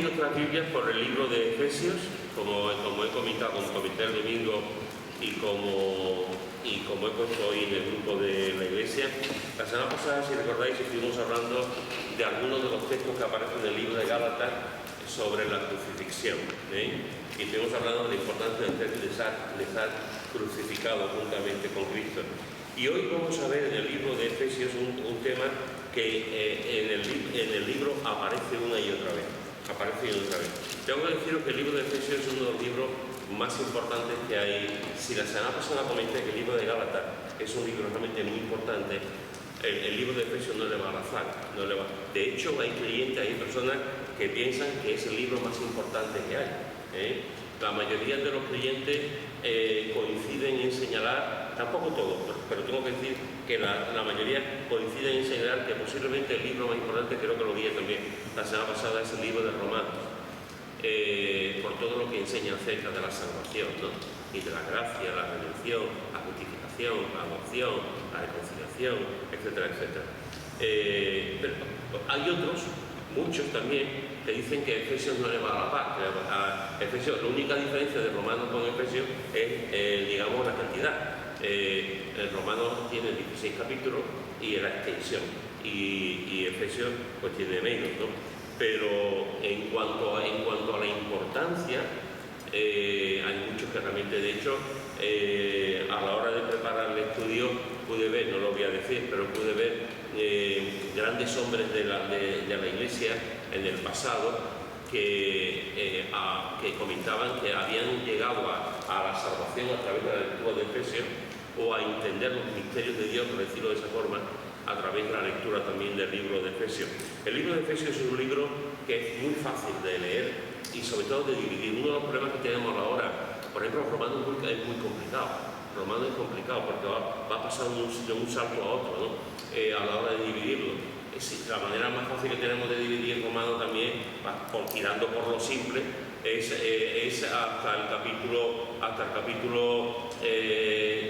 Nuestras Biblias por el libro de Efesios, como he comentado, como comenté el domingo y como he puesto hoy en el grupo de la iglesia. La semana pasada, si recordáis, estuvimos hablando de algunos de los textos que aparecen en el libro de Gálatas sobre la crucifixión, y estuvimos hablando de la importancia de estar crucificado juntamente con Cristo. Y hoy vamos a ver en el libro de Efesios un tema que en el libro aparece una y otra vez. Tengo que deciros que el libro de Efesios es uno de los libros más importantes que hay. Si la semana pasada comenté que el libro de Gálatas es un libro realmente muy importante, el libro de Efesios no le va al azar. De hecho, hay creyentes, hay personas que piensan que es el libro más importante que hay. La mayoría de los creyentes coinciden en señalar, tampoco todos, pero tengo que decir que la mayoría coinciden en señalar que posiblemente el libro más importante, creo que lo dije también la semana pasada, es el libro de Romanos, por todo lo que enseña acerca de la salvación, ¿no? Y de la gracia, la redención, la justificación, la adopción, la reconciliación, etcétera, etcétera. Pero hay otros, muchos también, que dicen que Efesios no le va a la par, que a Efesios, la única diferencia de Romanos con Efesios es, digamos, la cantidad. El Romanos tiene 16 capítulos y la extensión, y Efesios pues tiene menos, ¿no? Pero en cuanto a la importancia, hay muchos que realmente, de hecho, a la hora de preparar el estudio pude ver, no lo voy a decir, pero pude ver grandes hombres de la iglesia en el pasado que comentaban que habían llegado a la salvación a través de la lectura de Efesios, o a entender los misterios de Dios, por decirlo de esa forma, a través de la lectura también del libro de Efesios. El libro de Efesios es un libro que es muy fácil de leer y sobre todo de dividir. Uno de los problemas que tenemos ahora, por ejemplo, Romanos es muy complicado. Romano es complicado porque va pasando de un salto a otro, ¿no? A la hora de dividirlo. La manera más fácil que tenemos de dividir Romano también, tirando por lo simple, es hasta el capítulo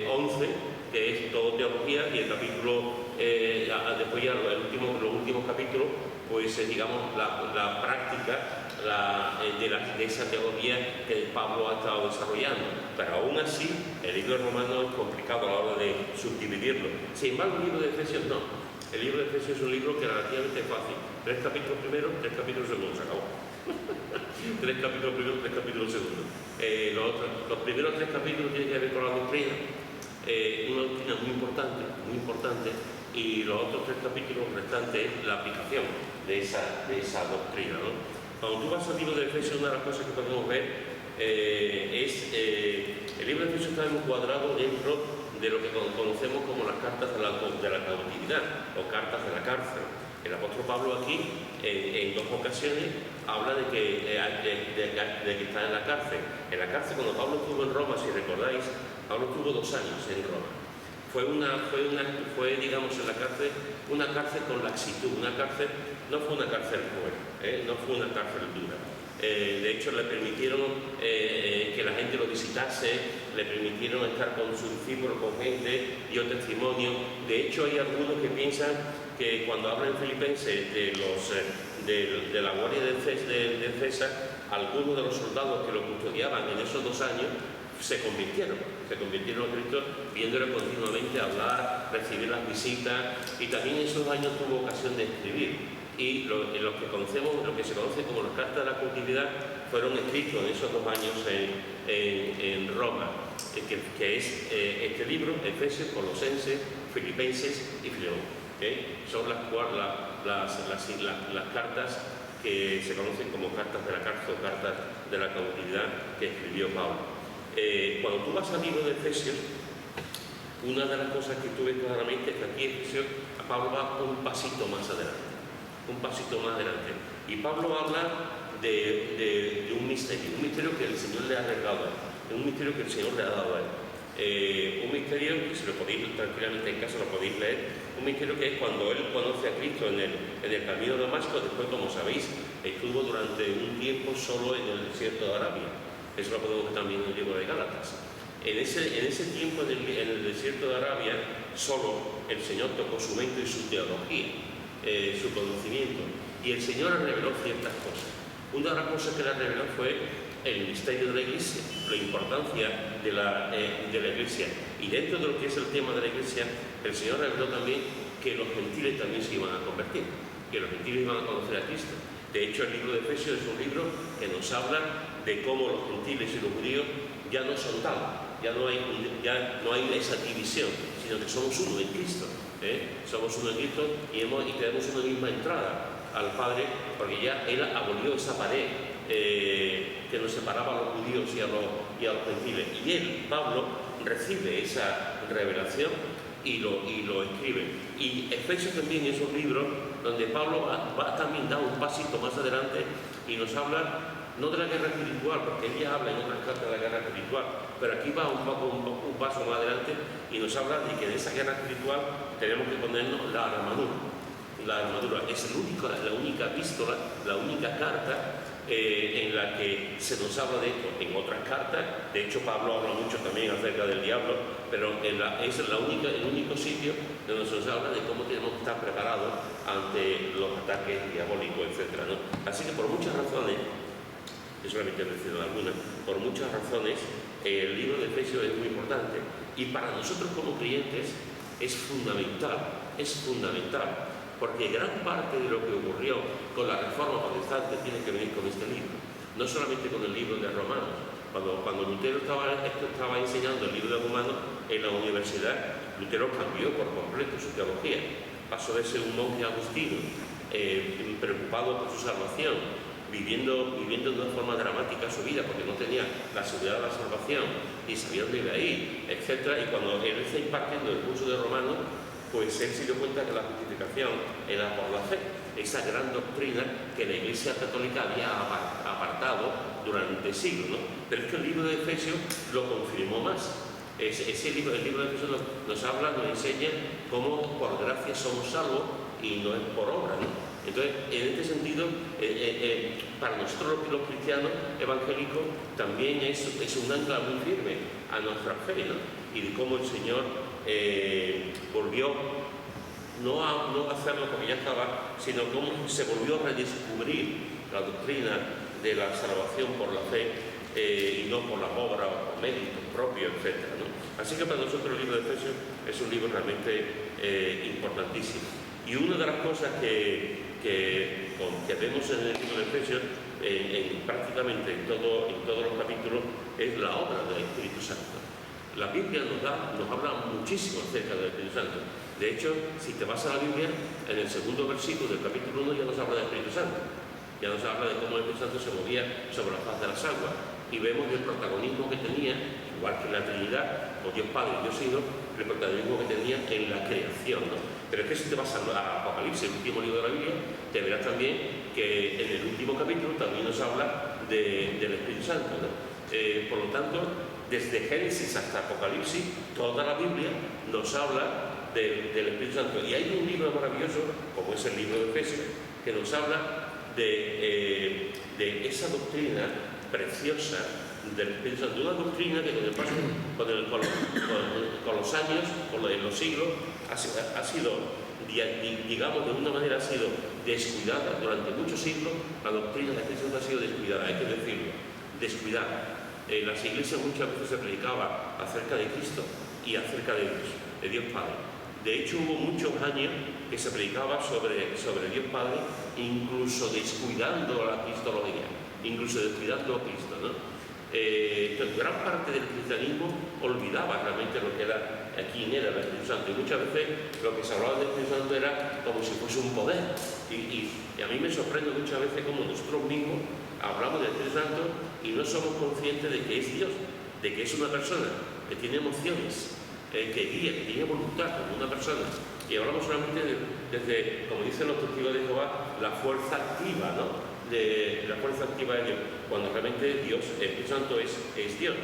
11, que es todo teología, y el capítulo, después ya los últimos capítulos, pues digamos la práctica de esa teología que Pablo ha estado desarrollando. Pero aún así, el libro de Romanos es complicado a la hora de subdividirlo. Sin embargo, el libro de Efesios no. El libro de Efesios es un libro que relativamente es fácil. 3 capítulos primero, 3 capítulos segundo, se acabó. 3 capítulos primero, 3 capítulos segundo. Los primeros 3 capítulos tienen que ver con la doctrina, una doctrina muy importante, y los otros 3 capítulos restantes es la aplicación de esa doctrina, ¿no? Cuando tú vas al libro de Efesios, una de las cosas que podemos ver es el libro de Efesios está encuadrado dentro de lo que conocemos como las cartas de la cautividad o cartas de la cárcel. El apóstol Pablo aquí, en 2 ocasiones, habla de que está en la cárcel. En la cárcel, cuando Pablo estuvo en Roma, si recordáis, Pablo estuvo 2 años en Roma. Fue, digamos, en la cárcel, una cárcel con laxitud, no fue una cárcel cruel, no fue una cárcel dura. De hecho, le permitieron que la gente lo visitase, le permitieron estar con sus discípulos, con gente, dio testimonio. De hecho, hay algunos que piensan que cuando hablan en Filipenses de la guardia de César, algunos de los soldados que lo custodiaban en esos 2 años se convirtieron a Cristo, viéndole continuamente hablar, recibir las visitas, y también en esos años tuvo ocasión de escribir. Y lo que se conoce como las cartas de la cautividad fueron escritos en esos 2 años en Roma, que es este libro, Efesios, Colosenses, Filipenses y Filemón. Son las cartas que se conocen como cartas de la cárcel o cartas de la cautividad que escribió Pablo. Cuando tú vas al libro de Efesios, una de las cosas que tú ves claramente es que aquí Efesios, Pablo va un pasito más adelante. Y Pablo habla de un misterio que el Señor le ha regalado a él, un misterio que el Señor le ha dado a él. Un misterio que, si lo podéis tranquilamente en casa, lo podéis leer, un misterio que es cuando él conoce a Cristo en el camino de Damasco. Después, como sabéis, estuvo durante un tiempo solo en el desierto de Arabia. Eso lo podemos ver también en el libro de Gálatas. En ese tiempo en el desierto de Arabia, solo el Señor tocó su mente y su teología, su conocimiento, y el Señor le reveló ciertas cosas. Una de las cosas que la reveló fue el misterio de la Iglesia, la importancia de la Iglesia. Y dentro de lo que es el tema de la Iglesia, el Señor reveló también que los gentiles también se iban a convertir, que los gentiles iban a conocer a Cristo. De hecho, el libro de Efesios es un libro que nos habla de cómo los gentiles y los judíos ya no son tal, ya no hay esa división, sino que somos uno en Cristo. Somos uno en Cristo y tenemos una misma entrada al Padre, porque ya Él abolió esa pared que nos separaba a los judíos y a los gentiles. Y él, Pablo, recibe esa revelación y lo escribe. Y Efesios también es un libro donde Pablo va también dar un pasito más adelante y nos habla no de la guerra espiritual, porque él ya habla en otras cartas de la guerra espiritual, pero aquí va un paso más adelante y nos habla de que en esa guerra espiritual tenemos que ponernos la armadura. La armadura es la única epístola, la única carta en la que se nos habla de esto. En otras cartas, de hecho Pablo habla mucho también acerca del diablo, pero es el único sitio donde se nos habla de cómo tenemos que estar preparados ante los ataques diabólicos, etc., ¿no? Así que por muchas razones, yo solamente he mencionado algunas, por muchas razones el libro de Efesios es muy importante y para nosotros como creyentes es fundamental, porque gran parte de lo que ocurrió con la reforma protestante tiene que venir con este libro, no solamente con el libro de Romanos. Cuando Lutero estaba enseñando el libro de Romanos en la universidad, Lutero cambió por completo su teología. Pasó de ser un monje agustino preocupado por su salvación, viviendo de una forma dramática su vida porque no tenía la seguridad de la salvación y sabía dónde iba a ir, etc. Y cuando él está impartiendo el curso de Romanos, pues él se dio cuenta que la justificación era por la fe, esa gran doctrina que la Iglesia Católica había apartado durante siglos, ¿no? Pero es que el libro de Efesios lo confirmó más. El libro de Efesios nos habla, nos enseña cómo por gracia somos salvos y no es por obra, ¿no? Entonces, en este sentido, para nosotros los cristianos evangélicos también es un ancla muy firme a nuestra fe, ¿no? Y de cómo el Señor volvió no a hacerlo porque ya estaba, sino cómo se volvió a redescubrir la doctrina de la salvación por la fe y no por la obra o por méritos propios, etc., ¿no? Así que para nosotros el libro de Efesios es un libro realmente importantísimo. Y una de las cosas que vemos en el libro de Efesios, prácticamente en todos los capítulos, es la obra del Espíritu Santo. La Biblia nos habla muchísimo acerca del Espíritu Santo. De hecho, si te vas a la Biblia, en el segundo versículo del capítulo 1 ya nos habla del Espíritu Santo. Ya nos habla de cómo el Espíritu Santo se movía sobre la faz de las aguas. Y vemos el protagonismo que tenía, igual que en la Trinidad, o Dios Padre y Dios Hijo, el protagonismo que tenía en la creación, ¿no? Pero es que si te vas a Apocalipsis, el último libro de la Biblia, te verás también que en el último capítulo también nos habla del Espíritu Santo, ¿no? Por lo tanto, desde Génesis hasta Apocalipsis, toda la Biblia nos habla del Espíritu Santo. Y hay un libro maravilloso, como es el libro de Efesios, que nos habla de esa doctrina preciosa del Espíritu Santo, una doctrina que con el paso, con los años, en los siglos, ha sido, digamos, de una manera ha sido descuidada durante muchos siglos. La doctrina del Espíritu Santo ha sido descuidada, hay que decirlo, descuidada. En las iglesias muchas veces se predicaba acerca de Cristo y acerca de Dios Padre. De hecho, hubo muchos años que se predicaba sobre Dios Padre, incluso descuidando la cristología, incluso descuidando a Cristo, ¿no? Entonces, gran parte del cristianismo olvidaba realmente lo que era, quién era el Espíritu Santo, y muchas veces lo que se hablaba del Espíritu Santo era como si fuese un poder, y a mí me sorprende muchas veces como nosotros mismos hablamos del Espíritu Santo y no somos conscientes de que es Dios, de que es una persona que tiene emociones, que guía, que tiene voluntad como una persona, y hablamos solamente desde, como dicen los testigos de Jehová, la fuerza activa, ¿no? De la fuerza activa de Dios, cuando realmente Dios, el Espíritu Santo es Dios.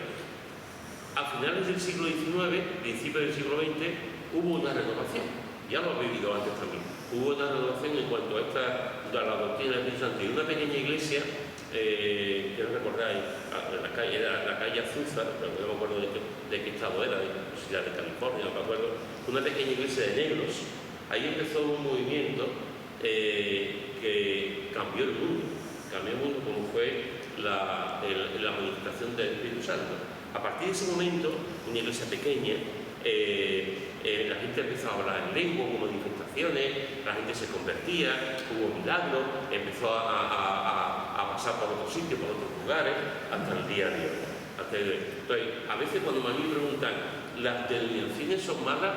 A finales del siglo XIX, principios del siglo XX, hubo una renovación, ya lo he vivido antes también, hubo una renovación en cuanto a la doctrina del Espíritu Santo, y una pequeña iglesia, quiero recordar, la calle Azusa, no me acuerdo de qué estado era, de California, no me acuerdo, una pequeña iglesia de negros. Ahí empezó un movimiento que cambió el mundo, cambió el mundo, como fue la manifestación del Espíritu Santo. A partir de ese momento, una iglesia pequeña, la gente empezó a hablar en lengua, hubo manifestaciones, la gente se convertía, hubo milagros, empezó a pasar por otros sitios, por otros lugares, hasta el día de hoy. Entonces, a veces cuando a mí me preguntan, ¿las denominaciones son malas?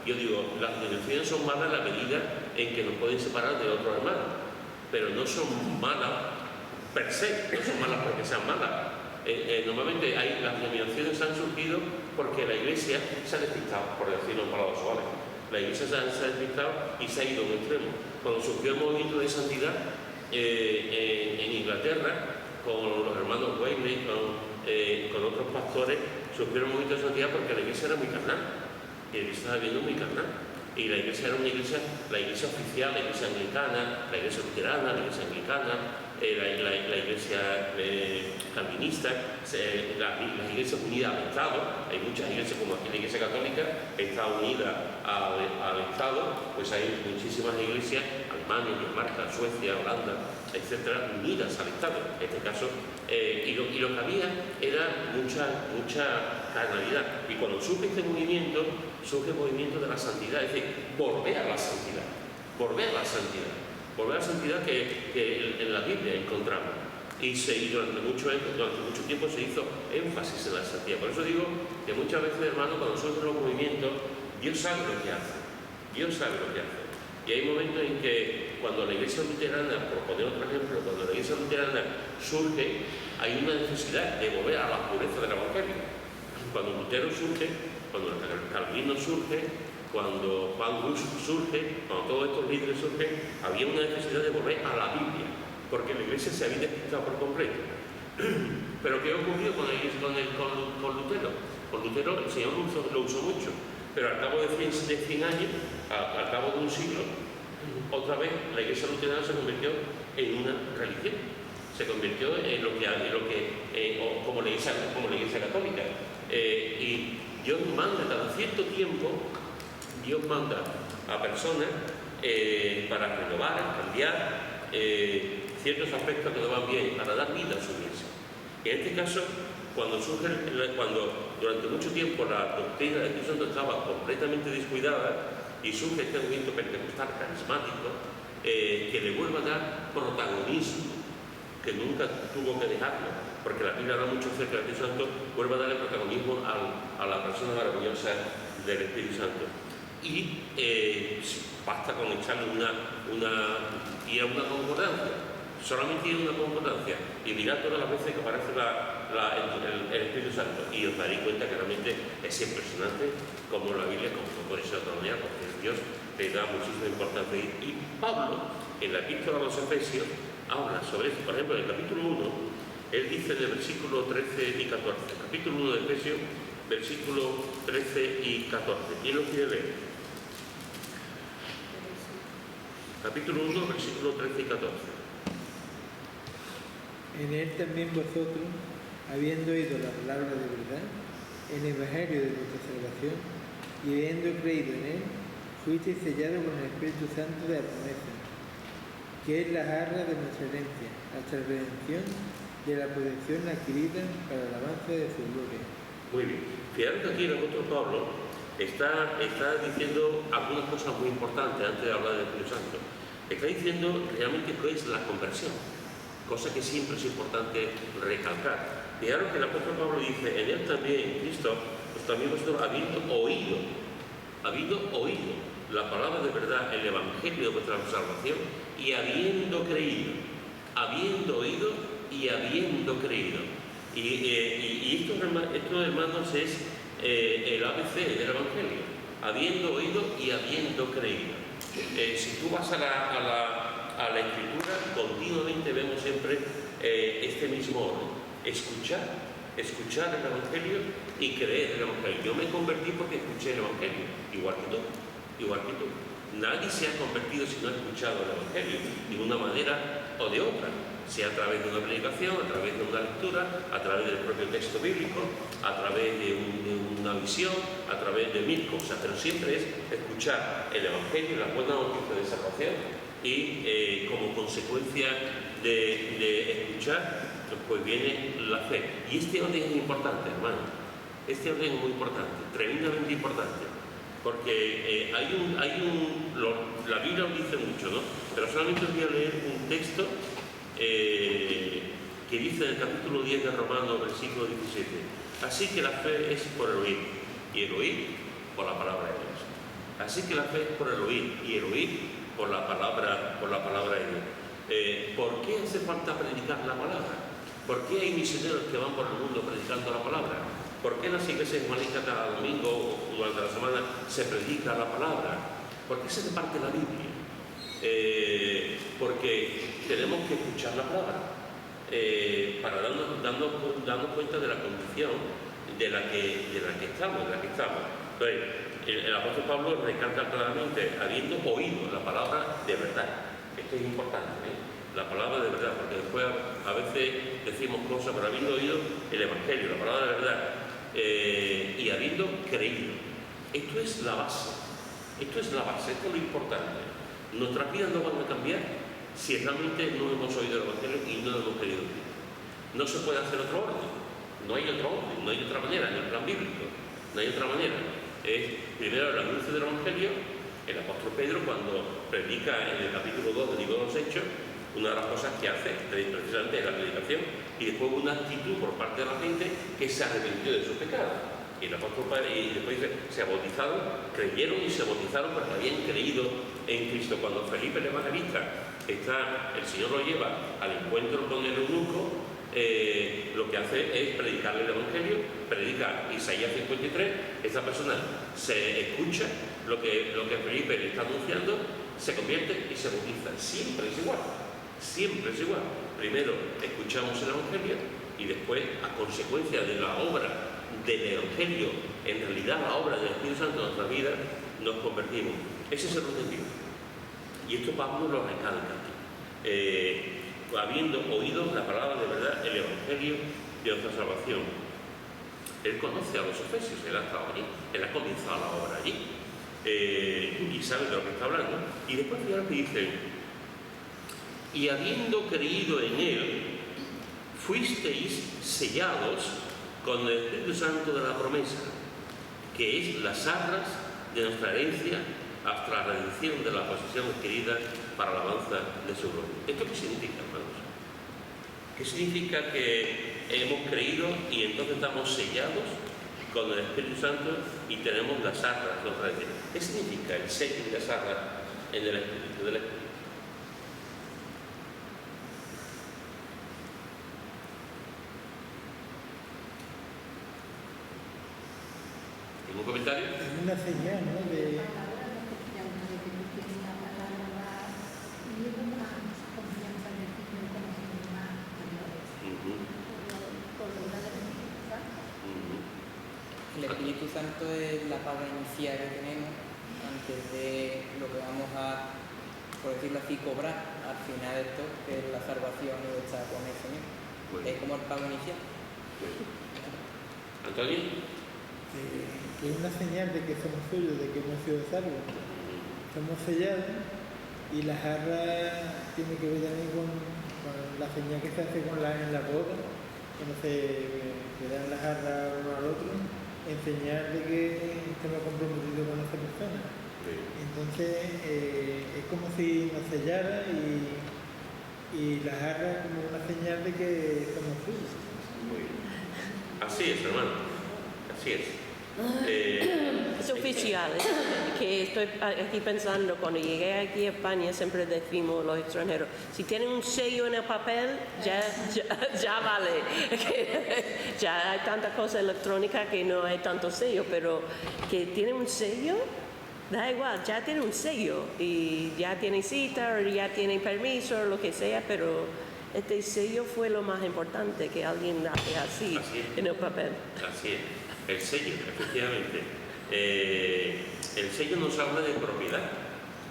Yo digo, las denominaciones son malas en la medida en que nos pueden separar de otros hermanos, pero no son malas per se, no son malas porque sean malas. Normalmente las denominaciones han surgido porque la Iglesia se ha despistado, por decirlo en palabras suaves. La Iglesia se ha despistado y se ha ido a un extremo. Cuando surgió el movimiento de santidad en Inglaterra, con los hermanos Wesley, con otros pastores, surgió el movimiento de santidad porque la Iglesia era muy carnal. Y la Iglesia estaba viendo muy carnal. Y la Iglesia era una iglesia, la Iglesia oficial, la Iglesia anglicana, la Iglesia luterana, la Iglesia anglicana, la Iglesia calvinista, las iglesias unidas al Estado. Hay muchas iglesias, como aquí la Iglesia Católica está unida al Estado, pues hay muchísimas iglesias, Alemania, Dinamarca, Suecia, Holanda, etcétera, unidas al Estado, en este caso. Y lo que había era mucha carnalidad. Y cuando surge este movimiento, surge el movimiento de la santidad, es decir, volver a la santidad, volver a la santidad. Volver a la santidad que en la Biblia encontramos. Y durante mucho tiempo se hizo énfasis en la santidad. Por eso digo que muchas veces, hermano, cuando surgen los movimientos, Dios sabe lo que hace. Dios sabe lo que hace. Y hay momentos en que cuando la Iglesia luterana, por poner otro ejemplo, cuando la Iglesia luterana surge, hay una necesidad de volver a la pureza del Evangelio. Cuando Lutero surge, cuando el Calvino surge, cuando Juan Hus surge, cuando todos estos líderes surgen, había una necesidad de volver a la Biblia, porque la Iglesia se había despistado por completo. Pero ¿qué ocurrió con Lutero? Con Lutero el Señor lo usó mucho, pero al cabo de 100 años, al cabo de un siglo, otra vez la Iglesia luterana se convirtió en una religión, se convirtió en como la Iglesia Católica. Y Dios manda cada cierto tiempo, Dios manda a personas para renovar, cambiar ciertos aspectos que no van bien, para dar vida a su iglesia. Y en este caso, cuando durante mucho tiempo la doctrina del Espíritu Santo estaba completamente descuidada y surge este movimiento pentecostal carismático que le vuelve a dar protagonismo, que nunca tuvo que dejarlo, porque la Biblia habla mucho acerca del Espíritu Santo, vuelve a darle protagonismo a la persona maravillosa del Espíritu Santo. Y basta con echarle ir a una concordancia, solamente ir a una concordancia y mirar todas las veces que aparece el Espíritu Santo, y os daréis cuenta que realmente es impresionante como la Biblia, como no puede ser de otra manera, porque Dios le da muchísima importancia. Y Pablo, en la epístola a los Efesios, habla sobre esto. Por ejemplo, en el capítulo 1, él dice en el versículo 13 y 14, capítulo 1 de Efesios, versículo 13 y 14. ¿Quién lo quiere leer? Capítulo 1, versículo 13 y 14. En él también vosotros, habiendo oído la palabra de verdad, el evangelio de vuestra salvación, y habiendo creído en él, fuisteis sellados con el Espíritu Santo de la promesa, que es la arra de nuestra herencia, hasta la redención de la posesión adquirida para el avance de su gloria. Muy bien. Fijaros que aquí el apóstol Pablo está diciendo algunas cosas muy importantes antes de hablar del Espíritu Santo. Está diciendo realmente qué es la conversión, cosa que siempre es importante recalcar. Fijaros que el apóstol Pablo dice, en él también, Cristo, pues también vosotros habiendo oído la palabra de verdad, el evangelio de vuestra salvación, y habiendo creído, habiendo oído y habiendo creído. Y esto, hermanos, es el ABC del evangelio, habiendo oído y habiendo creído. Si tú vas a la Escritura, continuamente vemos siempre este mismo orden: escuchar el Evangelio y creer el Evangelio. Yo me convertí porque escuché el Evangelio, igual que tú. Nadie se ha convertido si no ha escuchado el Evangelio, de una manera o de otra, sea a través de una predicación, a través de una lectura, a través del propio texto bíblico, a través de una visión, a través de mil cosas, pero siempre es escuchar el Evangelio, la buena noticia de salvación, y como consecuencia de escuchar, pues viene la fe. Y este orden es importante, hermano. Este orden es muy importante, tremendamente importante. Porque la Biblia lo dice mucho, ¿no? Pero solamente os voy a leer un texto que dice en el capítulo 10 de Romanos, versículo 17. Así que la fe es por el oír, y el oír por la palabra de Dios. Así que la fe es por el oír, y el oír por la palabra de Dios. ¿Por qué hace falta predicar la palabra? ¿Por qué hay misioneros que van por el mundo predicando la palabra? ¿Por qué en las iglesias evangélicas cada domingo o durante la semana se predica la palabra? ¿Por qué se reparte la Biblia? Porque tenemos que escuchar la palabra para darnos cuenta de la condición de la que estamos. Entonces, el apóstol Pablo recalca claramente, habiendo oído la palabra de verdad. Esto es importante, la palabra de verdad, porque después a veces decimos cosas, pero habiendo oído el Evangelio, la palabra de verdad, y habiendo creído. Esto es la base, esto es lo importante. Nuestras vidas no van a cambiar si realmente no hemos oído el Evangelio y no lo hemos querido. No se puede hacer otro orden, no hay otro orden, no hay otra manera, en el plan bíblico, no hay otra manera. Es primero el anuncio del Evangelio. El apóstol Pedro, cuando predica en el capítulo 2 del libro de los Hechos, una de las cosas que hace precisamente es la predicación, y después una actitud por parte de la gente que se arrepintió de sus pecados. Y el apóstol Pedro, y después dice, se bautizaron, creyeron y se bautizaron porque habían creído en Cristo. Cuando Felipe el Evangelista el Señor lo lleva al encuentro con el eunuco, lo que hace es predicarle el Evangelio, predica Isaías 53, esta persona se escucha lo que Felipe le está anunciando, se convierte y se bautiza. Siempre es igual. Primero escuchamos el Evangelio y después, a consecuencia de la obra del Evangelio, en realidad la obra del Espíritu Santo en nuestra vida, nos convertimos. Ese es el objetivo. Y esto Pablo lo recalca aquí. Habiendo oído la palabra de verdad, el Evangelio de nuestra salvación. Él conoce a los efesios, él ha estado allí, él ha comenzado la obra allí, y sabe de lo que está hablando. Y después fíjate que dice, y habiendo creído en él, fuisteis sellados con el Espíritu Santo de la promesa, que es las arras de nuestra herencia hasta la redención de la posesión adquirida para la alabanza de su gloria. ¿Esto qué significa, hermanos? ¿Qué significa que hemos creído y entonces estamos sellados con el Espíritu Santo y tenemos las arras de nuestra herencia? ¿Qué significa el sello y las arras en el Espíritu del Espíritu? ¿Algún comentario? Es una señal, ¿no? De... El Espíritu Santo es la paga inicial que tenemos antes de lo que vamos a, por decirlo así, cobrar al final de esto, que es la salvación y estar con el Señor. Bueno. Es como el pago inicial. Bueno. ¿Antonio? Que es una señal de que somos suyos, de que hemos sido salvos. Somos sellados y las arras tiene que ver también con la señal que se hace en la boda, cuando se dan las arras uno al otro, en señal de que estamos comprometidos con esa persona. Sí. Entonces es como si nos sellara y las arras como una señal de que somos suyos. Muy bien. Así es, hermano. Así es. Es oficial, que estoy aquí pensando, cuando llegué aquí a España siempre decimos los extranjeros, si tienen un sello en el papel, ya vale. Ya hay tanta cosa electrónica que no hay tanto sello, pero que tiene un sello, da igual, ya tiene un sello y ya tiene cita o ya tiene permiso o lo que sea, pero este sello fue lo más importante, que alguien hace así en el papel. Así es. El sello, efectivamente. El sello nos habla de propiedad.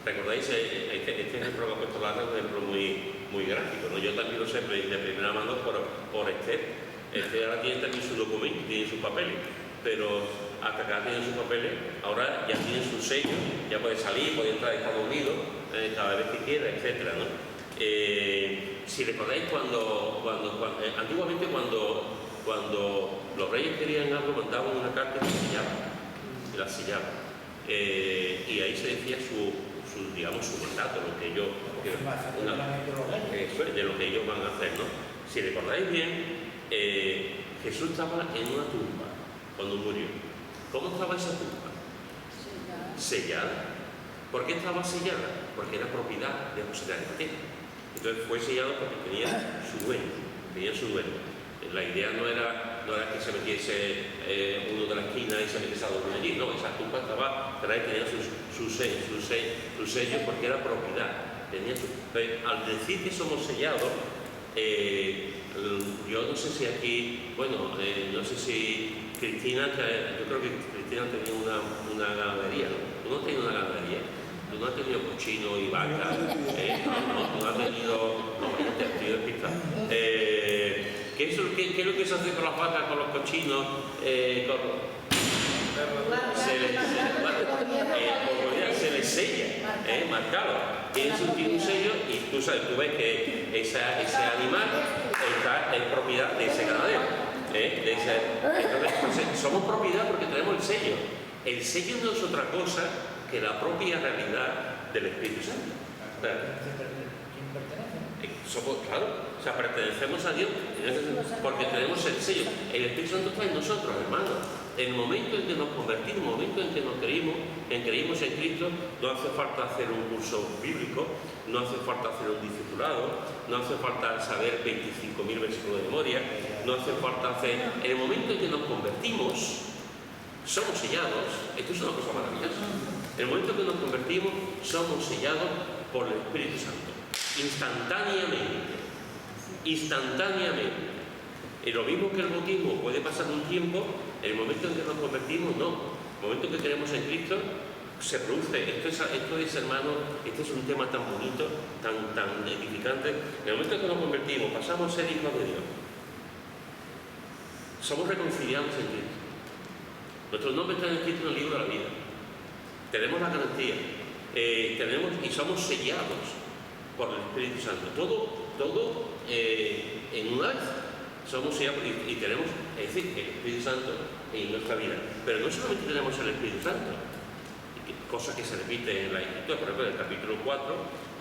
¿Recordáis? Este ejemplo que ha puesto Lara es un ejemplo muy gráfico, ¿no? Yo también lo sé de primera mano por Esther. Esther ahora tiene también su documento, tiene sus papeles, pero hasta que ahora tiene sus papeles, ahora ya tiene su sello, ya puede salir, puede entrar a Estados Unidos, cada vez que quiera, etcétera, ¿no? Si recordáis antiguamente cuando los reyes querían algo, mandaban una carta y la sellaban. Y ahí se decía su mandato, lo que ellos, de lo que ellos van a hacer, ¿no? Si recordáis bien, Jesús estaba en una tumba cuando murió. ¿Cómo estaba esa tumba? Sellada. ¿Por qué estaba sellada? Porque era propiedad de José de Arimatea. Entonces fue sellado porque tenía su dueño. La idea no era que se metiese uno de la esquina y se metiese a dormir allí. No, esa tumba tenía su sello porque era propiedad. Al decir que somos sellados, yo no sé si aquí, no sé si Cristina, yo creo que Cristina tenía una ganadería, ¿no? ¿Tú no has tenido una ganadería? ¿Tú no has tenido cochino y vaca? No, tú no has tenido... No, yo te estoy despistado. ¿Qué es lo que se hace con las vacas, con los cochinos? Se les sella, marcado. Tiene un sello y tú ves que ese animal es propiedad de ese ganadero. Entonces, somos propiedad porque tenemos el sello. El sello no es otra cosa que la propia realidad del Espíritu Santo. Pertenecemos a Dios porque tenemos el sello. El Espíritu Santo está en nosotros, hermanos. En el momento en que nos convertimos, en el momento en que nos creímos en Cristo, no hace falta hacer un curso bíblico, no hace falta hacer un discipulado, no hace falta saber 25.000 versículos de memoria, no hace falta hacer... En el momento en que nos convertimos, somos sellados. Esto es una cosa maravillosa. En el momento en que nos convertimos, somos sellados por el Espíritu Santo. Instantáneamente. Y lo mismo que el bautismo puede pasar un tiempo, en el momento en que nos convertimos, no. En el momento en que creemos en Cristo, se produce. Esto es, hermano, este es un tema tan bonito, tan edificante. En el momento en que nos convertimos, pasamos a ser hijos de Dios. Somos reconciliados en Cristo. Nuestros nombres están escritos en el libro de la vida. Tenemos la garantía. Y somos sellados por el Espíritu Santo. Todo en una vez. Somos sellados y tenemos, es decir, el Espíritu Santo en nuestra vida. Pero no solamente tenemos el Espíritu Santo, cosa que se repite en la Escritura, por ejemplo, en el capítulo 4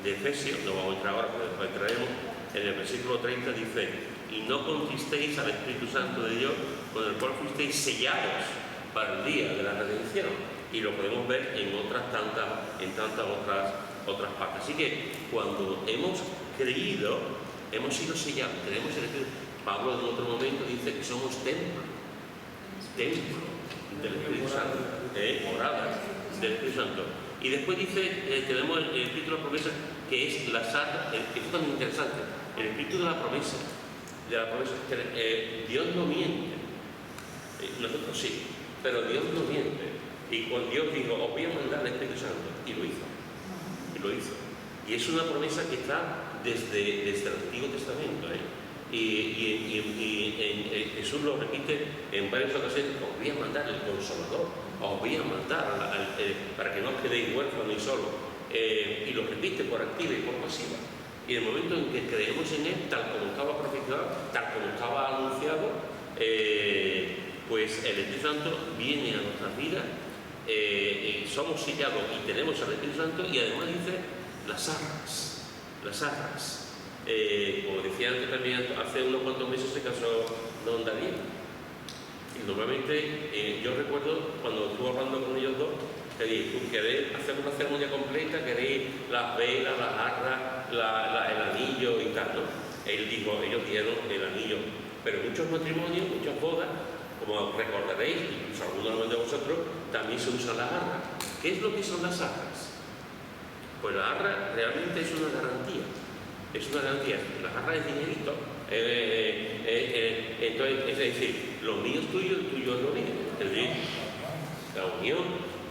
de Efesios, no vamos a entrar ahora, pero después entraremos, en el versículo 30 dice: y no conquistéis al Espíritu Santo de Dios, con el cual fuisteis sellados para el día de la redención. Y lo podemos ver en tantas otras partes. Así que cuando hemos creído, hemos sido sellados, tenemos el Espíritu. Pablo en otro momento dice que somos templo del Espíritu Santo, morada del Espíritu Santo. Y después dice, tenemos el Espíritu de la promesa, que es la santa. Esto es tan interesante, el Espíritu de la promesa. Dios no miente, nosotros sí, pero Dios no miente. Y cuando Dios dijo, os voy a mandar el Espíritu Santo, y lo hizo. Y es una promesa que está desde el Antiguo Testamento. Y Jesús lo repite en varias ocasiones: os voy a mandar el Consolador, os voy a mandar para que no os quedéis huérfanos y solos. Y lo repite por activa y por pasiva. Y en el momento en que creemos en Él, tal como estaba profetizado, tal como estaba anunciado, pues el Espíritu Santo viene a nuestras vidas, somos sellados y tenemos al Espíritu Santo, y además dice las arras. Como decía antes también, hace unos cuantos meses se casó don Daniel. Y normalmente yo recuerdo cuando estuve hablando con ellos dos, que dije: ¿queréis hacer una ceremonia completa? ¿Queréis las velas, las arras, el anillo y tal, ¿no? Él dijo, ellos dieron el anillo. Pero muchos matrimonios, muchas bodas, como recordaréis, incluso algunos de vosotros, también se usan las arras. ¿Qué es lo que son las arras? Pues la arra realmente es una garantía. Es una garantía. La arra es dinerito. Entonces, es decir, lo mío es tuyo, el tuyo es lo mío. ¿Entendéis? La unión.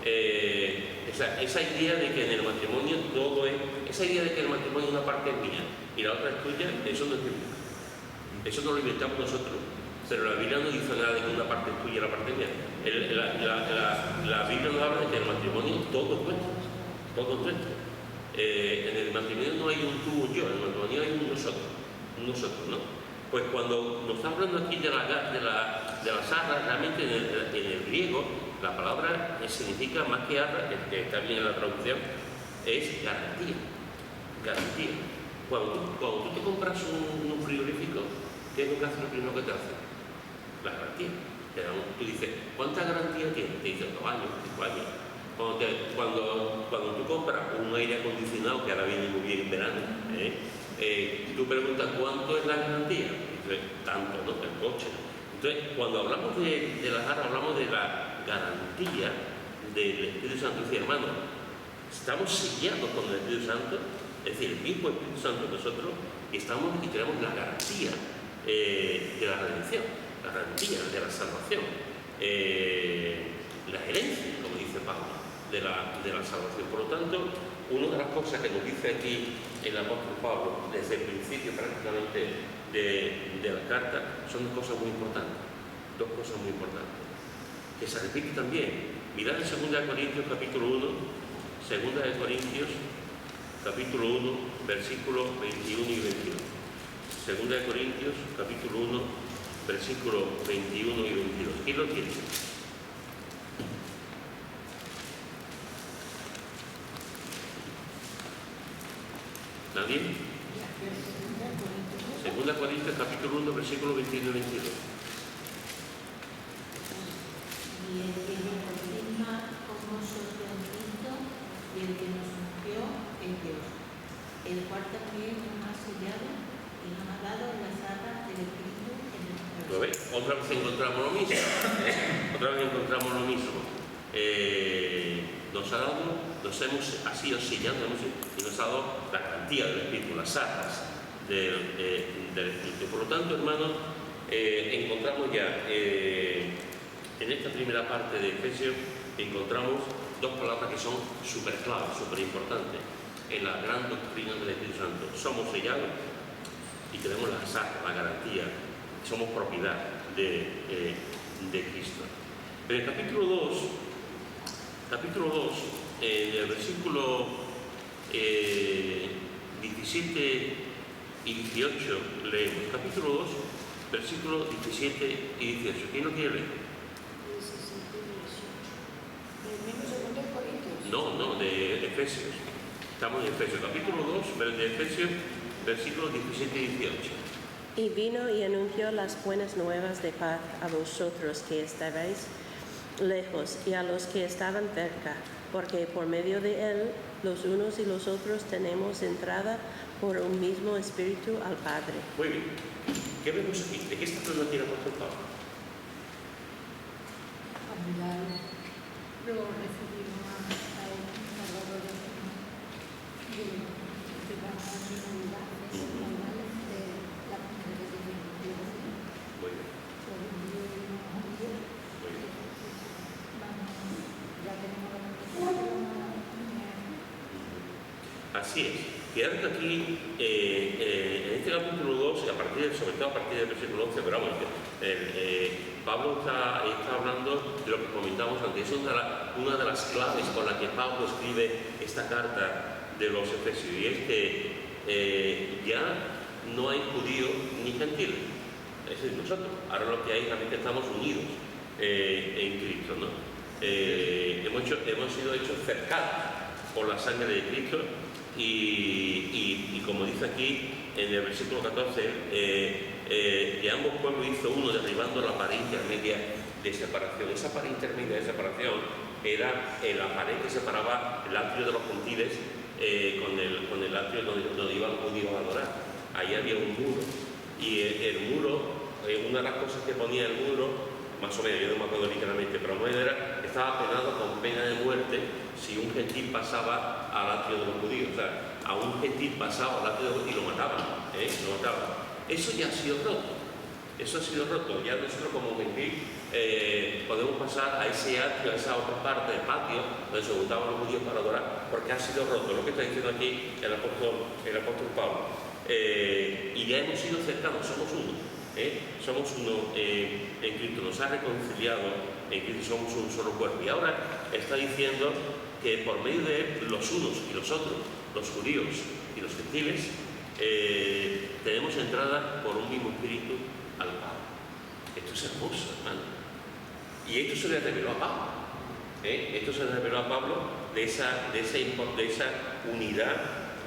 Esa idea de que en el matrimonio todo es... Esa idea de que el matrimonio una parte es mía y la otra es tuya, eso no es bíblico. Eso no lo inventamos nosotros. Pero la Biblia no dice nada de que una parte es tuya y la parte es mía. La Biblia nos habla de que el matrimonio todo es nuestro. Todo es nuestro. En el matrimonio no hay un tú o un yo, en el matrimonio hay un nosotros, ¿no? Pues cuando nos está hablando aquí de las arras, realmente en el griego la palabra significa más que arras, que está bien en la traducción, es garantía. Cuando tú te compras un frigorífico, ¿qué es lo que hace lo primero que te hace? La garantía. Tú dices, ¿cuánta garantía tiene? Te dice 2 años, 5 años. Cuando tú compras un aire acondicionado, que ahora viene muy bien en verano, tú preguntas, ¿cuánto es la garantía? Y dices, tanto, ¿no? El coche. Entonces, cuando hablamos de las arras, hablamos de la garantía del Espíritu Santo. Dice, hermano, estamos sellados con el Espíritu Santo, es decir, el mismo Espíritu Santo en nosotros, y tenemos la garantía de la redención, la garantía de la salvación, la herencia, como dice Pablo, de la salvación. Por lo tanto, una de las cosas que nos dice aquí el apóstol Pablo, desde el principio prácticamente de la carta, son dos cosas muy importantes, que se repite también. Mirad en 2 Corintios capítulo 1, 2 Corintios capítulo 1, versículos 21 y 22. 2 Corintios capítulo 1, versículos 21 y 22. ¿Quién lo tiene? ¿Nadie? 2 Corintios capítulo 1, versículos 21 y 22. Y el que nos confirma con nosotros en Cristo y el que nos ungió es Dios, el cual también nos ha sellado y nos ha dado las arras del Espíritu en nuestro ¿Lo ves? Otra vez encontramos lo mismo. Nos hemos sido sellados y nos ha dado la garantía del Espíritu, las arras del Espíritu. Por lo tanto, hermanos, encontramos ya en esta primera parte de Efesios, encontramos dos palabras que son súper claves, súper importantes en la gran doctrina del Espíritu Santo. Somos sellados y tenemos las arras, la garantía, somos propiedad de Cristo. En el capítulo 2, en el versículo 17 y 18 leemos. Capítulo 2, versículos 17 y 18. ¿Quién lo quiere leer? 17 y 18. ¿El mismo 2 Corintios? No, de Efesios. Estamos en Efesios. Capítulo 2, de Efesios, versículos 17 y 18. Y vino y anunció las buenas nuevas de paz a vosotros que estabais lejos y a los que estaban cerca, porque por medio de él los unos y los otros tenemos entrada por un mismo Espíritu al Padre. Muy bien. ¿Qué vemos aquí? ¿De qué está hablando aquí el apóstol Pablo? Lo recibimos a un Salvador de la Muy bien. Así es. Fíjate que aquí, en este capítulo 2, sobre todo a partir del versículo 11, pero vamos, Pablo está hablando de lo que comentamos antes. Es una de las claves con las que Pablo escribe esta carta de los Efesios, y es que ya no hay judío ni gentil. Es decir, nosotros, ahora lo que hay realmente estamos unidos en Cristo, ¿no? Hemos sido hechos cercanos por la sangre de Cristo. Y como dice aquí en el versículo 14, de ambos pueblos hizo uno, derribando la pared intermedia de separación. Esa pared intermedia de separación era la pared que separaba el atrio de los gentiles con el atrio donde iban los judíos a adorar. Ahí había un muro, y el muro, una de las cosas que ponía el muro, más o menos, yo no me acuerdo literalmente, pero estaba penado con pena de muerte si un gentil pasaba al atrio de los judíos. O sea, a un gentil pasaba al atrio de los judíos y lo mataban. Eso ya ha sido roto. Ya nosotros como gentil podemos pasar a ese atrio, a esa otra parte del patio donde se juntaban los judíos para adorar, porque ha sido roto. Lo que está diciendo aquí el apóstol Pablo. Y ya hemos sido cercanos, somos uno. Somos uno en Cristo, nos ha reconciliado en Cristo, somos un solo cuerpo. Y ahora está diciendo que por medio de él, los unos y los otros los judíos y los gentiles, tenemos entrada por un mismo espíritu al Padre. Esto es hermoso, hermano. Y esto se le reveló a Pablo. Esto se le reveló a Pablo de esa unidad,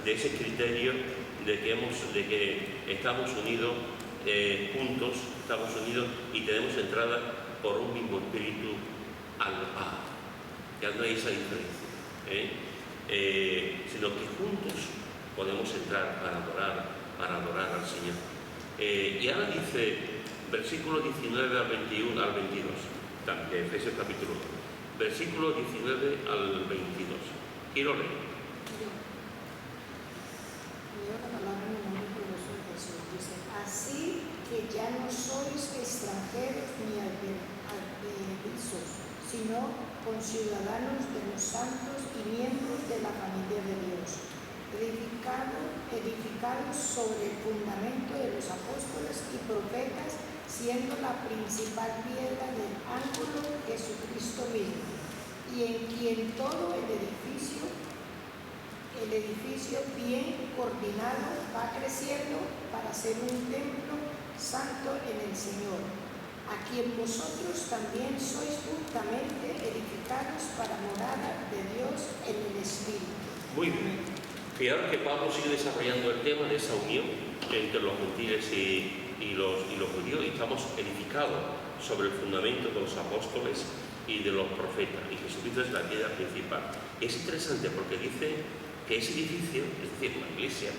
de ese criterio de que estamos unidos juntos, estamos unidos y tenemos entrada por un mismo espíritu al Padre. Ya no hay esa diferencia, sino que juntos podemos entrar para adorar al Señor. Y ahora dice, versículo 19 al 21 al 22, también, Efesios capítulo 1, versículo 19 al 22. Quiero leer. Leo la palabra en el nombre poderoso de Jesús. Dice, así que ya no sois extranjeros ni advenedizos, sino conciudadanos de los santos y miembros de la familia de Dios, edificados sobre el fundamento de los apóstoles y profetas, siendo la principal piedra del ángulo Jesucristo mismo, y en quien todo el edificio bien coordinado va creciendo para ser un templo santo en el Señor, a quien vosotros también sois juntamente edificados para morada de Dios en el Espíritu. Muy bien. Fijaros que Pablo sigue desarrollando el tema de esa unión entre los gentiles y los judíos, y estamos edificados sobre el fundamento de los apóstoles y de los profetas, y Jesucristo es la piedra principal. Es interesante porque dice que ese edificio, es decir, la iglesia,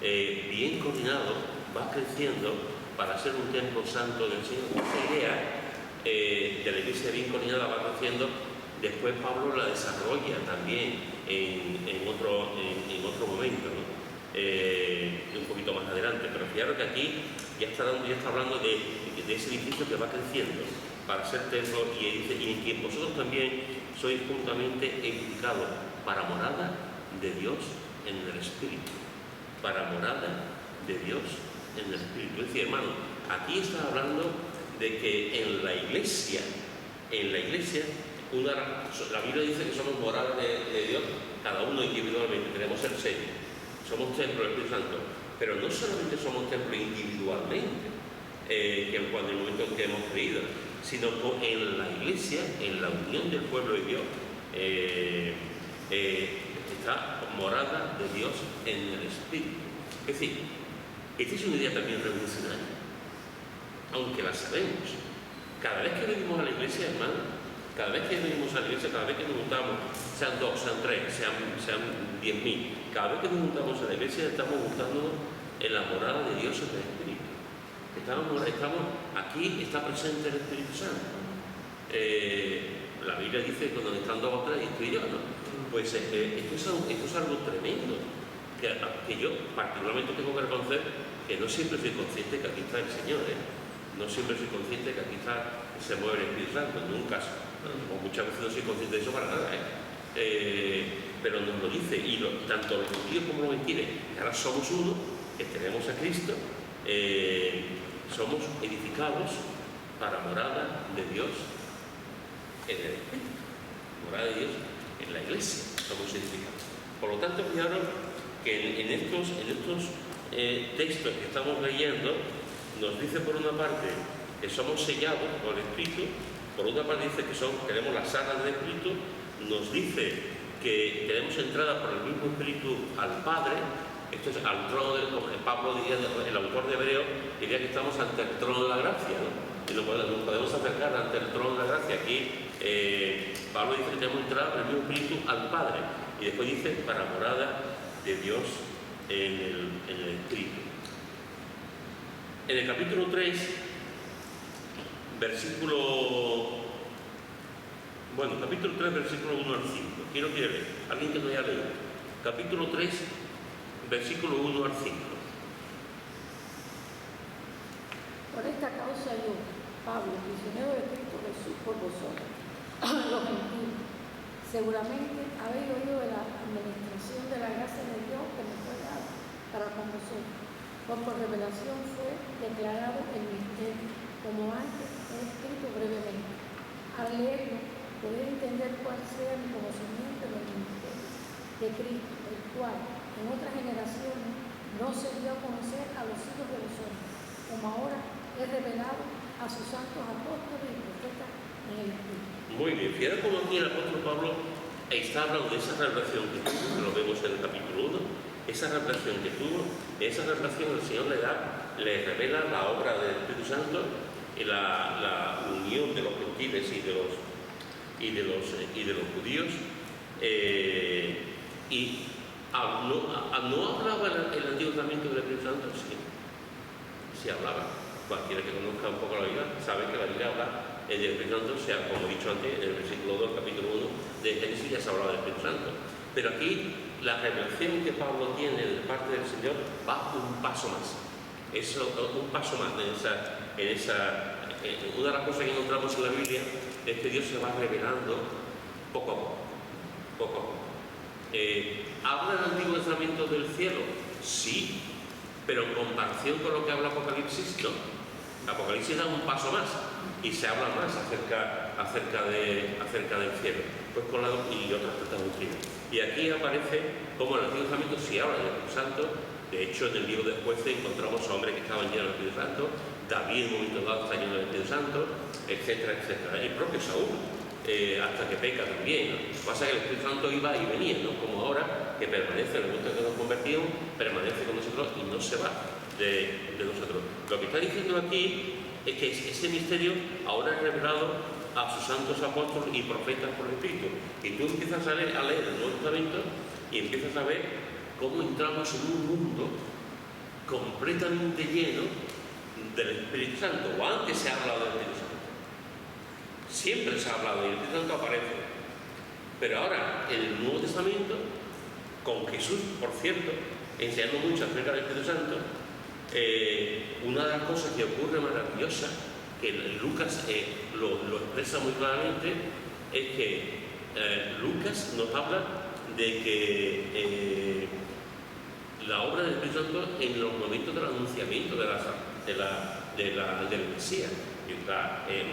bien coordinado, va creciendo para ser un templo santo del Señor. Esta idea de la iglesia bien coordinada va creciendo. Después Pablo la desarrolla también en otro momento, ¿no? Un poquito más adelante, pero fijaros que aquí ya está hablando de ese edificio que va creciendo para ser templo, y en quien vosotros también sois juntamente edificados para morada de Dios en el Espíritu, para morada de Dios en el Espíritu. Es decir, hermano, aquí está hablando de que en la iglesia, la Biblia dice que somos morada de Dios, cada uno individualmente, tenemos el sello, somos templo del Espíritu Santo, pero no solamente somos templo individualmente, que cuando el momento en que hemos creído, sino que en la iglesia, en la unión del pueblo de Dios, está morada de Dios en el Espíritu. Es decir, esta es una idea también revolucionaria, aunque la sabemos. Cada vez que venimos a la iglesia, hermano, cada vez que venimos a la iglesia, cada vez que nos juntamos, sean 2, sean 3, sean 10.000, cada vez que nos juntamos a la iglesia estamos juntándonos en la morada de Dios en el Espíritu. Aquí está presente el Espíritu Santo. La Biblia dice que cuando están 2 o 3 y estoy yo, ¿no? Pues esto es algo tremendo, que yo particularmente tengo que reconocer que no siempre soy consciente que aquí está el Señor, no siempre soy consciente que aquí se mueve el Espíritu Santo, en un caso. O muchas veces no soy consciente de eso para nada, pero nos lo dice, y tanto los judíos como los gentiles, que ahora somos uno, que tenemos a Cristo, somos edificados para morada de Dios en el Espíritu, morada de Dios en la iglesia, somos edificados. Por lo tanto, fijaros que en estos textos que estamos leyendo, nos dice por una parte que somos sellados por el Espíritu, por otra parte dice que tenemos las arras del Espíritu, nos dice que tenemos entrada por el mismo Espíritu al Padre. Esto es al trono del Pablo diría, el autor de Hebreo, diría que estamos ante el trono de la gracia, ¿no? Y nos podemos acercar ante el trono de la gracia. Aquí Pablo dice que tenemos entrada por el mismo Espíritu al Padre, y después dice para morada de Dios en el Espíritu. En el capítulo 3, capítulo 3, versículo 1 al 5. Quiero que leer, alguien que no haya leído. Capítulo 3, versículo 1 al 5. Por esta causa yo, Pablo, prisionero de Cristo Jesús por vosotros, los gentiles, seguramente habéis oído de la administración de la gracia de Dios que me fue dada para con vosotros. Por revelación fue declarado el misterio, como antes he escrito brevemente. Al leerlo, podéis entender cuál sea mi conocimiento del misterio de Cristo, el cual, en otras generaciones no se dio a conocer a los hijos de los hombres, como ahora es revelado a sus santos apóstoles y profetas en el Espíritu. Muy bien, fíjate cómo aquí el apóstol Pablo está hablando de esa revelación que tuvo, que lo vemos en el capítulo 1, esa revelación que tuvo, esa revelación el Señor le revela la obra del Espíritu Santo y la unión de los gentiles y de los judíos. ¿No hablaba el Antiguo Testamento del Espíritu Santo? Sí hablaba. Cualquiera que conozca un poco la Biblia sabe que la Biblia habla del Espíritu Santo, o sea, como he dicho antes, en el versículo 2, capítulo 1 de Génesis ya se hablaba del Espíritu Santo. Pero aquí la revelación que Pablo tiene de parte del Señor va un paso más. Un paso más una de las cosas que encontramos en la Biblia es que Dios se va revelando poco a poco. ¿Habla el Antiguo Testamento del cielo? Sí, pero en comparación con lo que habla Apocalipsis, no. Apocalipsis da un paso más y se habla más acerca del cielo, pues y otras tantas doctrinas. Y aquí aparece como el Antiguo Testamento sí habla del Espíritu Santo. De hecho, en el libro de Jueces encontramos a hombres que estaban llenos del Espíritu Santo. David en un momento dado está lleno del Espíritu Santo, etcétera, etcétera. El propio Saúl, hasta que peca también, ¿no? Lo que pasa es que el Espíritu Santo iba y venía, ¿no? Como ahora, que permanece en el momento en que nos convertimos, permanece con nosotros y no se va de nosotros. Lo que está diciendo aquí es que ese misterio ahora es revelado a sus santos apóstoles y profetas por el Espíritu. Y tú empiezas a leer el Nuevo Testamento y empiezas a ver cómo entramos en un mundo completamente lleno del Espíritu Santo. O antes se ha hablado del Espíritu Santo. Siempre se ha hablado del Espíritu Santo, aparece. Pero ahora, en el Nuevo Testamento, con Jesús, por cierto, enseñando mucho acerca del Espíritu Santo, una de las cosas que ocurre maravillosa, que Lucas lo expresa muy claramente, es que Lucas nos habla de que la obra del Espíritu Santo en los momentos del anunciamiento del Mesías.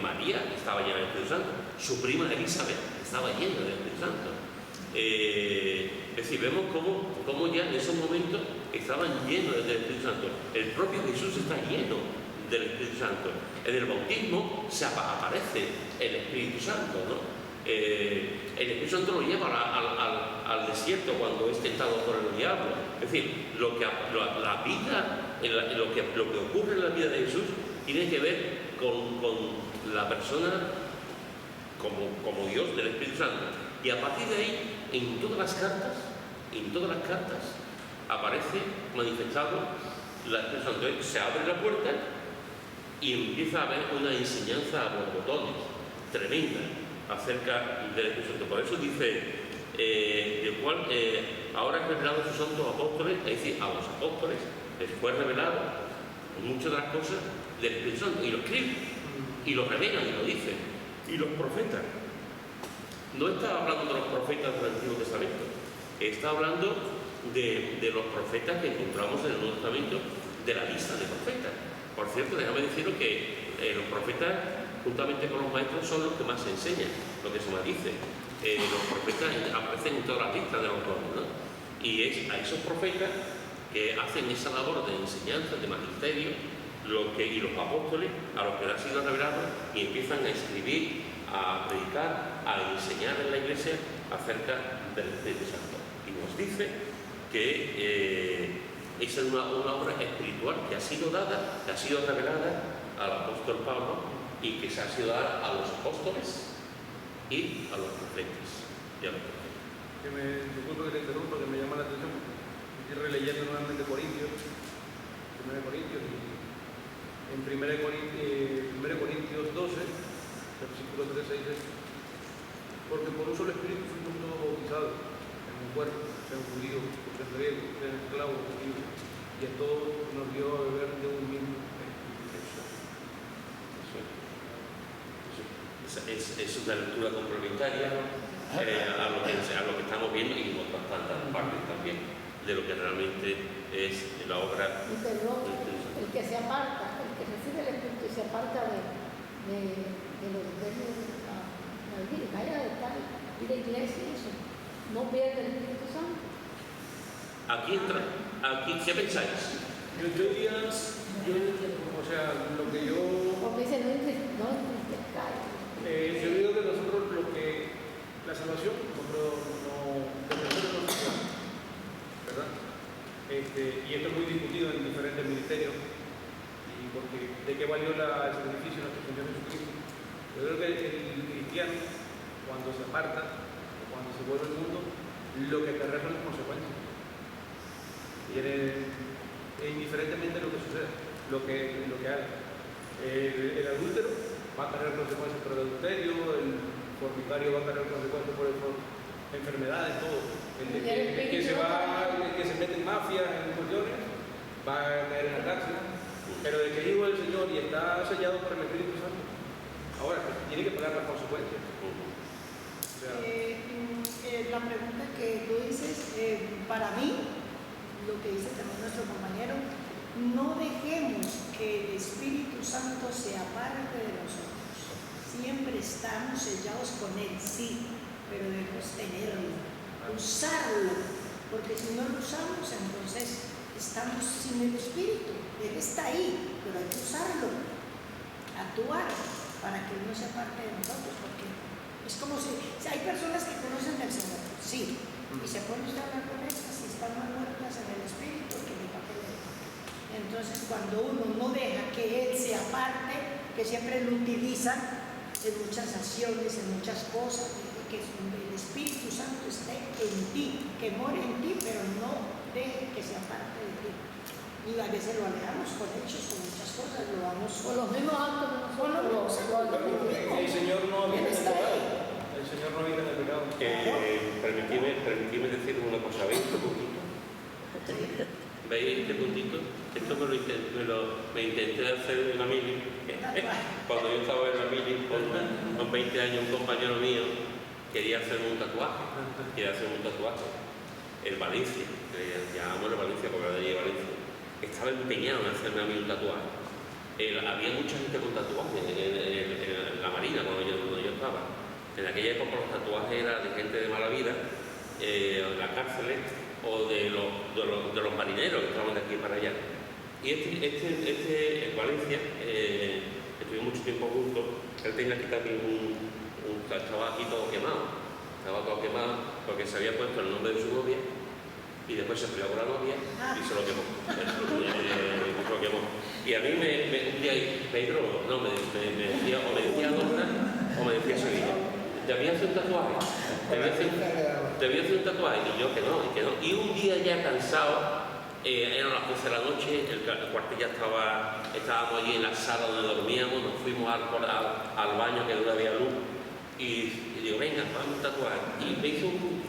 María estaba llena del Espíritu Santo, su prima Elizabeth estaba llena del Espíritu Santo. Es decir, vemos cómo ya en esos momentos estaban llenos del Espíritu Santo. El propio Jesús está lleno del Espíritu Santo. En el bautismo se aparece el Espíritu Santo, ¿no? El Espíritu Santo lo lleva al desierto cuando es tentado por el diablo. Es decir, lo que ocurre en la vida de Jesús tiene que ver con la persona como Dios del Espíritu Santo. Y a partir de ahí, en todas las cartas aparece manifestado el Espíritu Santo. Se abre la puerta y empieza a haber una enseñanza a los botones tremenda acerca del Espíritu Santo. Por eso dice, ahora es revelado a sus santos apóstoles, es decir, a los apóstoles les fue revelado muchas de las cosas del Espíritu Santo, y lo escriben, y lo revelan, y lo dicen. Y los profetas, no está hablando de los profetas del Antiguo Testamento, está hablando de los profetas que encontramos en el Nuevo Testamento, de la lista de profetas. Por cierto, déjame deciros que los profetas, juntamente con los maestros, son los que más enseñan, lo que se me dice. Los profetas aparecen en todas las listas de los dones, ¿no? Y es a esos profetas que hacen esa labor de enseñanza, de magisterio, y los apóstoles, a los que les ha sido revelado, y empiezan a escribir, a predicar, a enseñar en la iglesia acerca del Espíritu Santo. Y nos dice que esa es una obra espiritual que ha sido dada, que ha sido revelada al apóstol Pablo, y que se ha sido dada a los apóstoles y a los profetas. Disculpe que te interrumpa, que me llama la atención. Estoy releyendo nuevamente Corintios, 1 Corintios, y en 1 Corintios 12, versículo 13 dice: porque por un solo espíritu fuimos todos bautizados en un cuerpo, sean judíos, sean griegos, sean esclavos, judíos, y a todos nos dio a beber de un mismo espíritu. Es una lectura complementaria a lo que estamos viendo, y en otras tantas partes también de lo que realmente es la obra. Y perdón, el que se aparta, el que recibe el Espíritu y se aparta de los dedos de la vida, de la iglesia y eso, no pierde el Espíritu Santo. Aquí entra, aquí, ¿qué pensáis? Yo diría, o sea, lo que yo... Porque dice no entristezcáis. yo digo que nosotros la salvación, nosotros no ¿verdad? Y esto es muy discutido en diferentes ministerios, y porque de qué valió el sacrificio de nuestro Señor Jesucristo. Yo creo que el cristiano, cuando se aparta, o cuando se vuelve al mundo, lo que te son las consecuencias. Indiferentemente de lo que suceda, lo que haga. El adúltero va a tener consecuencias por el adulterio, el fornicario va a tener consecuencias por enfermedades, todo. El que se mete en mafias, en cuestiones, va a caer en la cárcel. Pero de que es hijo del Señor y está sellado por el Espíritu Santo, ahora tiene que pagar las consecuencias. O sea, La pregunta que tú dices, para mí, lo que dice también nuestro compañero, no dejemos que el Espíritu Santo se aparte de nosotros. Siempre estamos sellados con Él, sí, pero debemos tenerlo, usarlo, porque si no lo usamos, entonces estamos sin el Espíritu. Él está ahí, pero hay que usarlo, actuar para que Él no se aparte de nosotros, porque es como si hay personas que conocen al Señor, sí, y se pueden usted hablar con estas y están más muertas en el Espíritu que en el papel. Entonces, cuando uno no deja que Él se aparte, que siempre lo utilizan en muchas acciones, en muchas cosas, que el Espíritu Santo esté en ti, que more en ti, pero no deje que se aparte de ti. Y a veces lo alejamos con hechos, con muchas cosas, lo vamos Por los mismos actos que nosotros el Señor no habita en el pecado. El Señor no habita en el pecado. Permitidme decir una cosa, ¿veis este puntito? ¿Veis este puntito? Esto me intenté hacer en la mili. Cuando yo estaba en la mili con 20 años, un compañero mío quería hacerme un tatuaje. El Valencia, que llamamos el Valencia porque era de allí Valencia, estaba empeñado en hacerme a mí un tatuaje. Había mucha gente con tatuajes en la Marina cuando yo estaba. En aquella época los tatuajes eran de gente de mala vida, en las cárceles, o de los marineros que estaban de aquí para allá. Y en Valencia, estuvimos mucho tiempo juntos, él tenía aquí también estaba aquí todo quemado. Estaba todo quemado porque se había puesto el nombre de su novia y después se peleó con la novia y se lo quemó. Y a mí un día Pedro me decía Dorna o me decía Sevilla, ¿te había hecho un tatuaje? ¿Te había hecho un tatuaje? Y yo que no. Y un día ya cansado, eran las 12 de la noche, el cuartel ya estábamos allí en la sala donde dormíamos, nos fuimos al baño que no había luz y digo, venga, vamos a tatuar. Y me hizo un punto.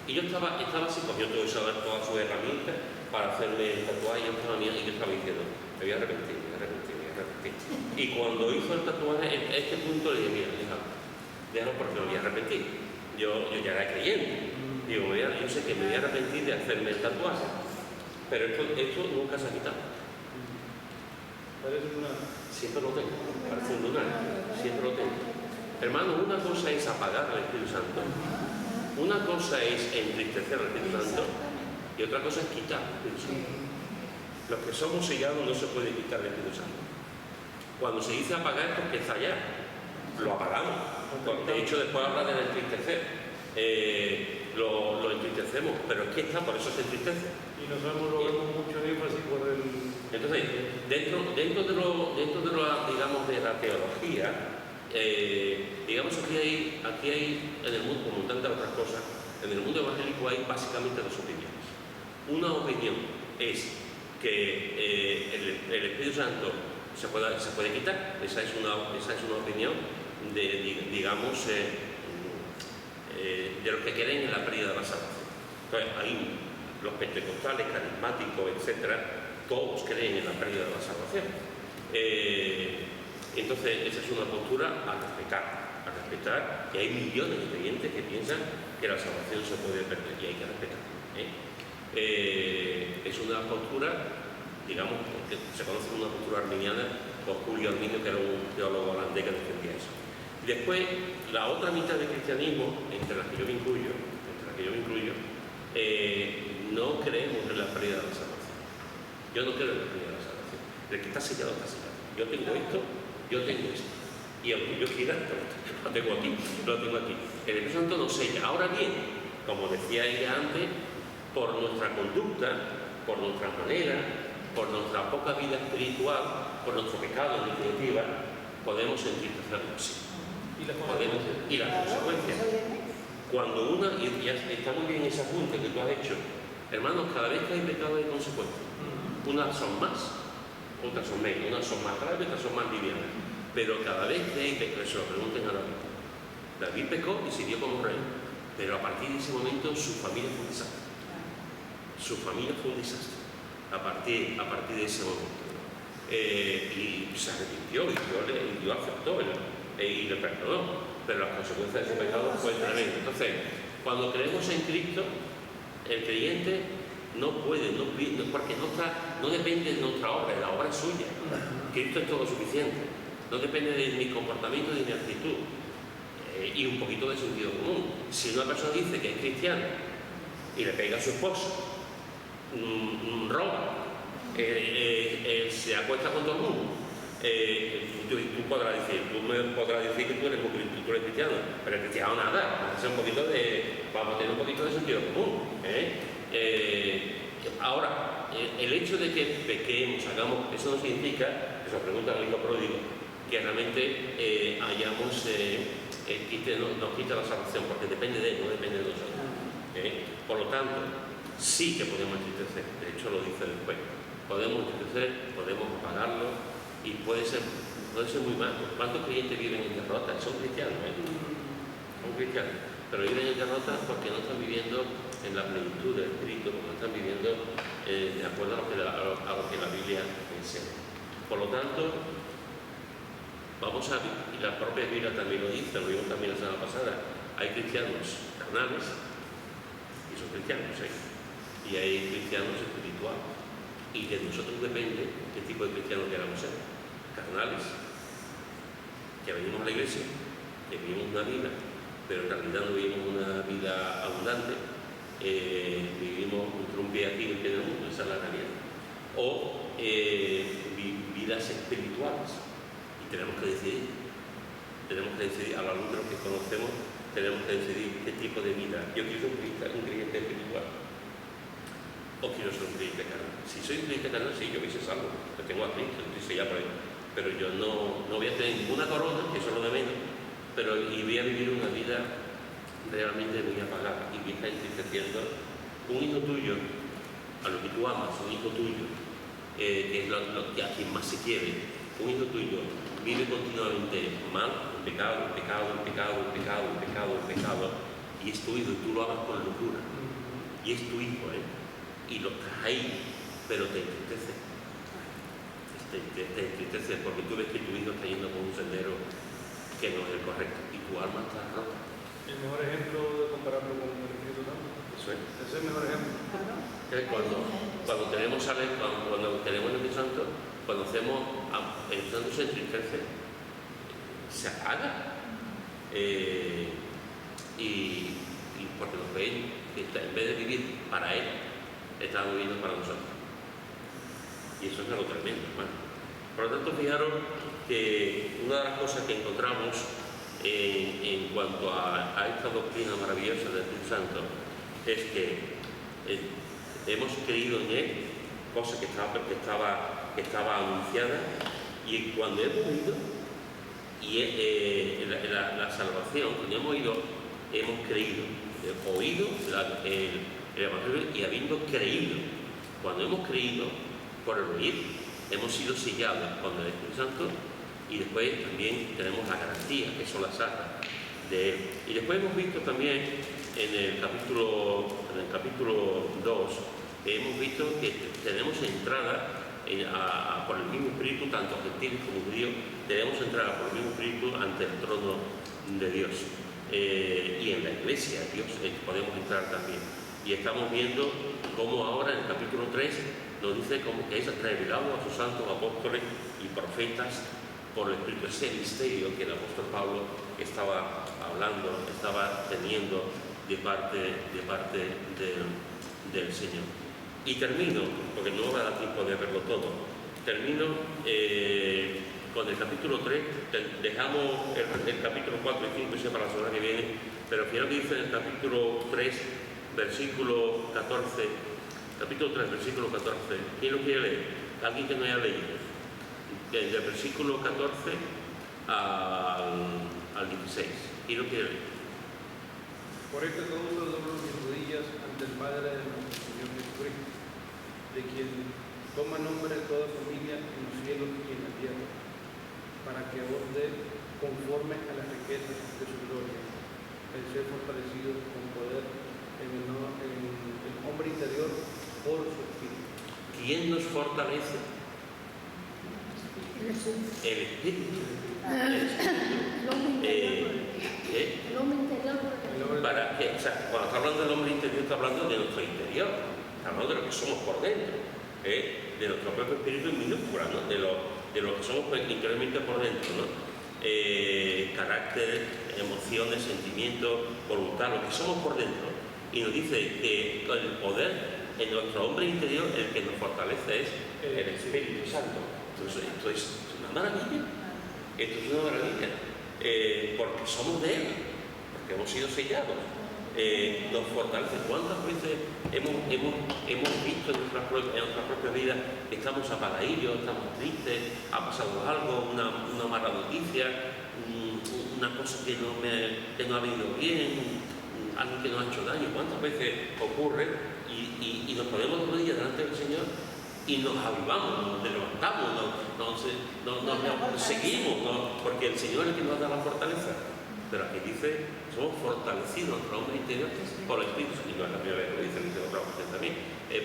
Y yo estaba así, cogió todas sus herramientas para hacerme el tatuaje y yo estaba diciendo, me voy a arrepentir. Y cuando hizo el tatuaje, en este punto le dije, mira, déjalo porque me voy a arrepentir. Yo ya era creyente. Digo, yo sé que me voy a arrepentir de hacerme el tatuaje, pero esto nunca se ha quitado. Parece un lunar. Siempre lo tengo, parece un lunar, siempre lo tengo. Hermano, una cosa es apagar al Espíritu Santo, una cosa es entristecer al Espíritu Santo y otra cosa es quitar al Espíritu Santo. Los que somos sellados no se puede quitar el Espíritu Santo. Cuando se dice apagar es porque está allá, lo apagamos. De hecho, después habla de entristecer. Lo entristecemos, pero es que está, por eso se entristece. Y nosotros lo vemos mucho énfasis por el... Entonces, dentro de la teología, digamos aquí hay en el mundo, como tantas otras cosas, en el mundo evangélico hay básicamente dos opiniones. Una opinión es que el Espíritu Santo se puede quitar, esa es una opinión de los que creen en la pérdida de la salvación. Entonces, ahí los pentecostales, carismáticos, etcétera, todos creen en la pérdida de la salvación. Entonces, esa es una postura a respetar, y hay millones de creyentes que piensan que la salvación se puede perder y hay que respetarla. Es una postura, digamos, que se conoce como una postura arminiana por Julio Arminio, que era un teólogo holandés que defendía eso. Y después, la otra mitad del cristianismo, entre las que yo me incluyo, no creemos en la pérdida de la salvación. Yo no creo en la pérdida de la salvación. El que está sellado, está sellado. Yo tengo esto, yo tengo esto. Y aunque yo quiera, lo tengo aquí, lo tengo aquí. El Espíritu Santo nos sella. Ahora bien, como decía ella antes, por nuestra conducta, por nuestras maneras, por nuestra poca vida espiritual, por nuestro pecado en definitiva, podemos entristecernos, sí. Y las consecuencias. Cuando una, y ya está muy bien esa apunte que tú has hecho, hermanos, cada vez que hay pecado hay consecuencias. Unas son más, otras son menos, unas son más graves, otras son más livianas. Pero cada vez que hay pecado, eso lo pregunten a David. David pecó y sirvió como rey, pero a partir de ese momento su familia fue un desastre. Su familia fue un desastre a partir de ese momento. Y se arrepintió y Dios aceptó y le perdonó, pero las consecuencias de su pecado fue tremendo. Entonces, cuando creemos en Cristo, el creyente no puede, porque no depende de nuestra obra, la obra es suya. Cristo es todo suficiente, no depende de mi comportamiento ni de mi actitud. Y un poquito de sentido común. Si una persona dice que es cristiana y le pega a su esposo, roba, se acuesta con todo el mundo, tú me podrás decir que tú eres cristiano, pero el cristiano nada, vamos a tener un poquito de sentido común. Ahora, el hecho de que pequemos, hagamos, eso no significa, eso pregunta el hijo pródigo, que realmente nos quita la salvación, porque depende de él, no depende de nosotros. Por lo tanto, sí que podemos entristecer, de hecho lo dice después. Podemos entristecer, podemos apagarlo y puede ser muy malo. ¿Cuántos creyentes viven en derrota? Son cristianos, son cristianos, pero viven en derrota porque no están viviendo en la plenitud del Espíritu, porque no están viviendo de acuerdo a lo que la Biblia enseña. Por lo tanto, y la propia Biblia también lo dice, lo vimos también la semana pasada, hay cristianos carnales y son cristianos, y hay cristianos espirituales, y de nosotros depende qué tipo de cristianos queramos ser. Carnales, que venimos a la iglesia, que vivimos una vida, pero en realidad no vivimos una vida abundante, vivimos un pie aquí y un pie del mundo, esa es la realidad. O vidas espirituales. Tenemos que decidir a la luz de lo que conocemos, tenemos que decidir qué tipo de vida. Yo quiero ser un creyente espiritual o quiero ser un creyente carnal. Si soy un creyente carnal, sí, yo hubiese salvo, lo tengo a Cristo, estoy sellado por él, pero yo no voy a tener ninguna corona, que eso es lo de menos, y voy a vivir una vida realmente muy apagada y voy a estar entristeciendo un hijo tuyo, a lo que tú amas, un hijo tuyo, que es a quien más se quiere. Un hijo tuyo vive continuamente mal, en pecado, y es tu hijo y tú lo amas con locura. Y es tu hijo, y lo estás ahí, pero te entristece. Te entristece porque tú ves que tu hijo está yendo por un sendero que no es el correcto y tu alma está rota. El mejor ejemplo de compararlo con el Espíritu Santo. Eso es. Ese es el mejor ejemplo. Cuando tenemos el Espíritu Santo, cuando hacemos, el Espíritu Santo se entristece, se apaga, y porque nos ven que en vez de vivir para Él, estamos viviendo para nosotros. Y eso es algo tremendo, hermano. Por lo tanto, fijaros que una de las cosas que encontramos en cuanto a esta doctrina maravillosa del Espíritu Santo es que hemos creído en Él, cosa que estaba anunciada, y cuando hemos oído la salvación, cuando hemos oído, hemos creído, oído el Evangelio y habiendo creído. Cuando hemos creído por el oír, hemos sido sellados con el Espíritu Santo, y después también tenemos la garantía, que son las arras de Él. Y después hemos visto también en el capítulo 2, hemos visto que tenemos entrada por el mismo Espíritu, tanto gentiles como judíos, tenemos entrada por el mismo Espíritu ante el trono de Dios. Y en la iglesia de Dios podemos entrar también. Y estamos viendo cómo ahora en el capítulo 3 nos dice como que es revelado a sus santos apóstoles y profetas por el Espíritu, ese misterio que el apóstol Pablo estaba hablando, estaba teniendo de parte del Señor. Y termino, porque no va a dar tiempo de verlo todo, termino con el capítulo 3, dejamos el capítulo 4 y 5 ese para la semana que viene, pero al final dice en el capítulo 3, versículo 14, capítulo 3, versículo 14, ¿quién lo quiere leer? Alguien que no haya leído. Del versículo 14 al 16, ¿quién lo quiere leer? Por esta causa doblo mis rodillas ante el Padre de nuestro Señor Jesucristo, de quien toma nombre toda familia en los cielos y en la tierra, para que os dé conforme a las riquezas de su gloria, el ser fortalecido con poder en el hombre interior por su Espíritu. ¿Quién nos fortalece? El Espíritu. El Espíritu. El hombre interior, Para que, o sea, cuando está hablando del hombre interior, está hablando de nuestro interior, está hablando de lo que somos por dentro, de nuestro propio espíritu en minúscula, ¿no? de lo que somos interiormente por dentro, ¿no? Carácter, emociones, sentimientos, voluntad, lo que somos por dentro. Y nos dice que el poder en nuestro hombre interior, el que nos fortalece es el Espíritu Santo. Entonces, esto es una maravilla, porque somos de Él, porque hemos sido sellados. Nos fortalece. ¿Cuántas veces hemos visto en nuestra propia vida que estamos apagadillos, estamos tristes, ha pasado algo, una mala noticia, una cosa que no ha venido bien, alguien que nos ha hecho daño? ¿Cuántas veces ocurre? Y nos ponemos de rodillas delante del Señor y nos avivamos, nos levantamos, nos seguimos, porque el Señor es el que nos da la fortaleza. Pero aquí dice, somos fortalecidos en nuestro hombre interior por el Espíritu Santo. Y no es la primera vez que lo dice, lo dice otra ocasión también,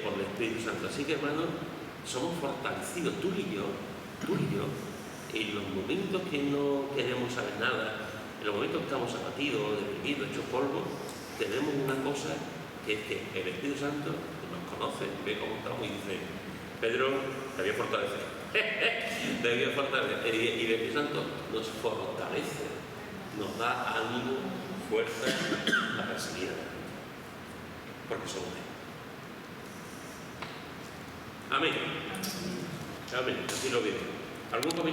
por el Espíritu Santo. Así que, hermanos, somos fortalecidos, tú y yo, en los momentos que no queremos saber nada, en los momentos que estamos abatidos, deprimidos, hechos polvo, tenemos una cosa que es que el Espíritu Santo nos conoce, ve cómo estamos y dice, Pedro, te voy a fortalecer. Te voy a fortalecer. Y el Espíritu Santo nos fortalece, nos da ánimo, fuerza para seguir adelante, porque somos de Él. Amén. Amén. Así lo veo. ¿Algún comentario?